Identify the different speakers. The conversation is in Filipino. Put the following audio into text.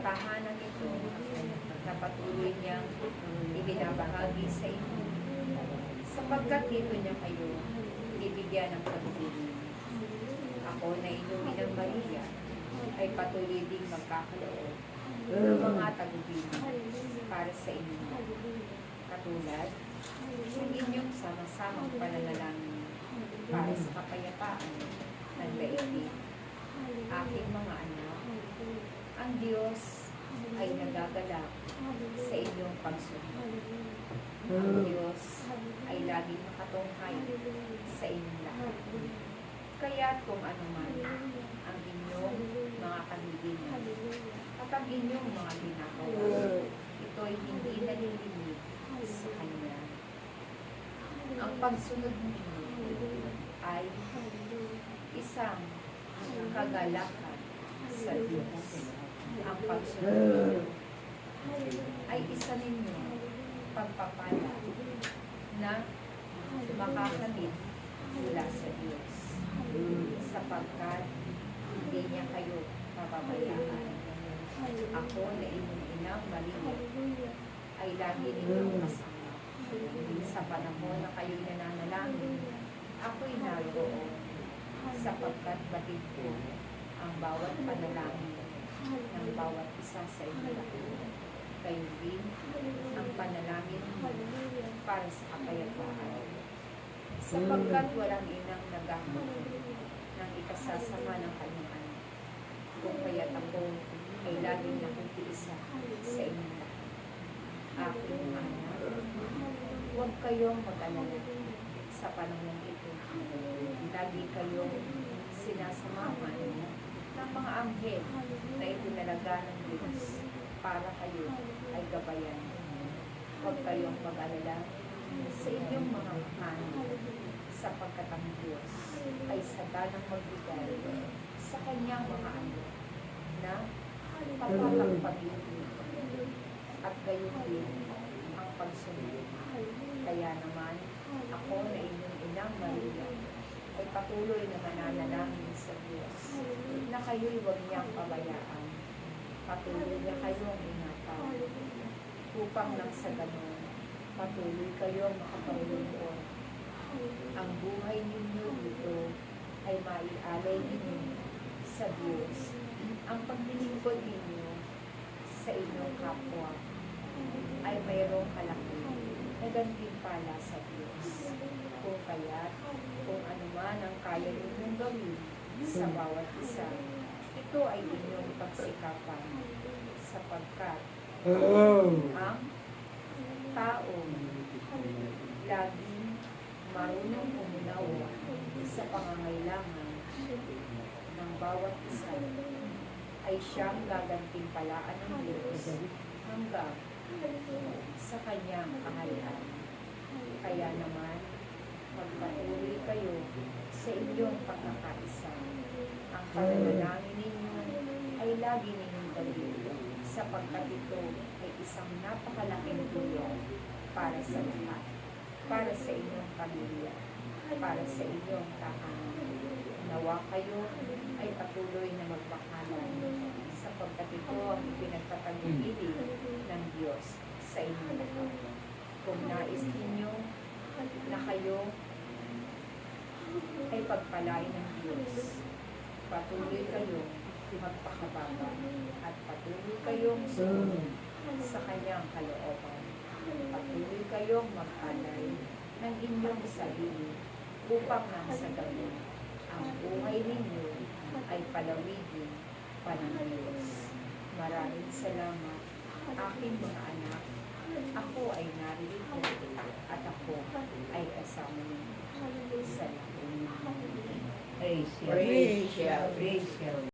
Speaker 1: tahanan ito na patuloy niyang ibinabahagi sa inyo, sapagkat dito niya kayo bibigyan ng pag-ibig. Ako na inyong Inang Maria ay patuloy ding magkakaloob ng mga tagubilin para sa inyo, katulad ng inyong sama-samang pananalangin para sa kapayapaan ng daigdig. Aking mga anak, ang Diyos ay nagagalak sa inyong pagsunod. Ang Diyos ay laging nakatunghay sa inyong lahat. Kaya kung anuman ang inyong mga kahilingan at ang inyong mga ginagawa, ito'y hindi nalilinig sa Kanya. Ang pagsunod ninyo ay isang kagalakan sa Diyos. Ang pagsunod ay isa ninyo pagpapala na makakamit mula sa Diyos, sapagkat hindi niya kayo pababayaan. Ako na inyong Inang Maria ay lagi ninyong kasama. Sa panahon na kayo'y nananalangin, ako'y naroon, sapagkat batid ko ang bawat panalangin ng bawat isa sa inyo. Kayo din ang panalangin para sa kapayapaan, sapagkat walang inang nagahon ng ikasasama ng kanyang anak. Kung kaya't ako ay laging nakikisa sa inyo lahat. Aking mga anak, huwag kayong mag-alala sa panahon ito. Lagi kayong sinasamahan ng mga anghel na itinalaga ng Diyos para kayo ay gabayan. Huwag kayong mag-alala sa inyong mga hanay, sapagkat ang Diyos ay saganang magbigay sa kanyang mga anak na papapagpag-ibig at gayon din ang pagsunod. Kaya naman, ako na inyong Inang Maria ay patuloy na mananalangin sa Diyos na kayo'y huwag niyang pabayaan. Patuloy na kayong ingatan upang nang sa ganon, patuloy kayong makapagluon. Ang buhay ninyo dito ay maialay ninyo sa Diyos. Ang paglilingkod ninyo sa inyong kapwa ay mayroong kalaki na gantimpala sa Diyos. Kung kaya't, kung anuman ang kaya ninyong gawin sa bawat isa, ito ay inyong pagsikapan, sapagkat ang tao laging marunong umunawa sa pangangailangan ng bawat isa ay siyang gagantimpalaan ng Diyos hanggang sa kanyang kaharian. Kaya naman, magpatuloy kayo sa inyong pagkakaisa. Ang pananalangin ninyo ay lagi ninyong dalhin, sapagkat ito ay isang napakalaking tulong para sa lahat, para sa inyong pamilya, para sa inyong tahanan. Nawa kayo ay patuloy na magmakalan, sapagkat ito ang ipinagpapagpili ng Diyos sa inyong lahat. Kung nais ninyo na kayo ay pagpalain ng Diyos, patuloy kayong magpakababa at patuloy kayong sumunod sa kanyang kalooban. Patuloy kayong mag-alay ng inyong sarili upang nang sa gabi ang buhay ninyo ay palawigin pa ng Diyos. Maraming salamat, aking mga anak. Ako ay narito at ako ay kasama ninyo. Salamat.
Speaker 2: Praise Him. Praise Him.